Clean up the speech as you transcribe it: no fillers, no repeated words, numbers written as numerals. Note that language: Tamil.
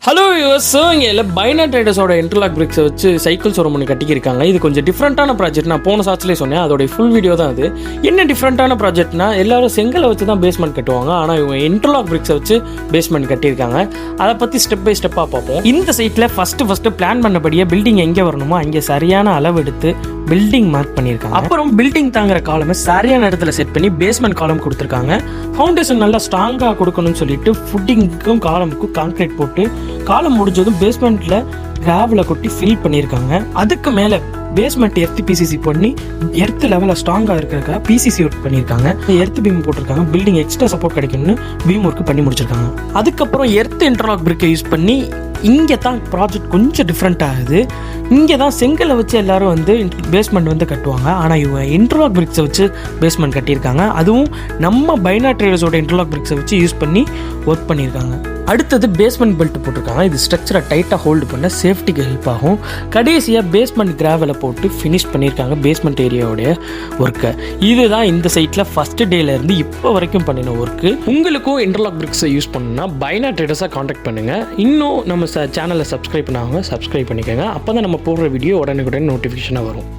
ஹலோ யூஎஸ்ஸோ இங்கே பைனா ட்ரேடர்ஸோட இன்டர்லாக் பிரிக்ஸை வச்சு சைக்கிள் ஷோரூம் ஒன்று கட்டிக்கிருக்காங்க. இது கொஞ்சம் டிஃப்ரெண்ட்டான ப்ராஜெக்ட். நான் போன சாட்ஸ்லேயே சொன்னேன், அதோட ஃபுல் வீடியோ தான் அது. என்ன டிஃப்ரெண்ட்டான ப்ராஜெக்ட்னா, எல்லாரும் செங்கலை வச்சு தான் பேஸ்மெண்ட் கட்டுவாங்க, ஆனால் இவங்க இன்டர்லாக் பிரிக்ஸை வச்சு பேஸ்மெண்ட் கட்டியிருக்காங்க. அதை பற்றி ஸ்டெப் பை ஸ்டெப்பாக பார்ப்போம். இந்த சைட்டில் ஃபஸ்ட்டு பிளான் பண்ணபடியே பில்டிங் எங்கே வரணுமோ அங்கே சரியான அளவு எடுத்து பில்டிங் மார்க் பண்ணியிருக்காங்க. அப்புறம் பில்டிங் தாங்குற காலமை சரியான இடத்துல செட் பண்ணி பேஸ்மெண்ட் காலம் கொடுத்துருக்காங்க. ஃபவுண்டேஷன் நல்லா ஸ்ட்ராங்காக கொடுக்கணும்னு சொல்லிட்டு ஃபுட்டிங்க்கும் காலமுக்கும் கான்கிரீட் போட்டு காலம் முடிஞ்சதும் பேஸ்மெண்ட்ல கிராவலை கொட்டி ஃபில் பண்ணியிருக்காங்க. அதுக்கு மேலே பேஸ்மெண்ட் எர்த் பிசிசி பண்ணி எர்த் லெவலில் ஸ்ட்ராங்காக இருக்கிறதுக்காக பிசிசி ஒர்க் பண்ணியிருக்காங்க. எர்த் பீம் போட்டிருக்காங்க. பில்டிங் எக்ஸ்ட்ரா சப்போர்ட் கிடைக்கும்னு பீம் ஒர்க் பண்ணி முடிச்சிருக்காங்க. அதுக்கப்புறம் எர்த் இன்டர்லாக் பிரிக்கை யூஸ் பண்ணி இங்கே தான் ப்ராஜெக்ட் கொஞ்சம் டிஃப்ரெண்ட் ஆகுது. இங்கே தான் செங்கலை வச்சு எல்லாரும் பேஸ்மெண்ட் கட்டுவாங்க, ஆனால் இவங்க இன்டர்லாக் பிரிக்ஸை வச்சு பேஸ்மெண்ட் கட்டியிருக்காங்க. அதுவும் நம்ம பைனா ட்ரேடர்ஸோட இன்டர்லாக் பிரிக்ஸை வச்சு யூஸ் பண்ணி ஒர்க் பண்ணியிருக்காங்க. அடுத்தது பேஸ்மெண்ட் பெல்ட் போட்டிருக்காங்க. இது ஸ்ட்ரக்சரை டைட்டாக ஹோல்டு பண்ண சேஃப்டிக்கு ஹெல்ப் ஆகும். கடைசியாக பேஸ்மெண்ட் கிராவலை போட்டு ஃபினிஷ் பண்ணியிருக்காங்க பேஸ்மெண்ட் ஏரியாவோடைய ஒர்க்கை. இதுதான் இந்த சைட்டில் ஃபஸ்ட் டேலேருந்து இப்போ வரைக்கும் பண்ணின ஒர்க்கு. உங்களுக்கும் இன்டர்லாக் பிரிக்ஸை யூஸ் பண்ணணும்னா பைனா ட்ரேடர்ஸாக காண்டாக்ட் பண்ணுங்கள். இன்னும் நம்ம சேனலை சப்ஸ்கிரைப் பண்ணிக்கோங்க. அப்போ தான் நம்ம போடுற வீடியோ உடனுக்குடன் நோட்டிஃபிகேஷனாக வரும்.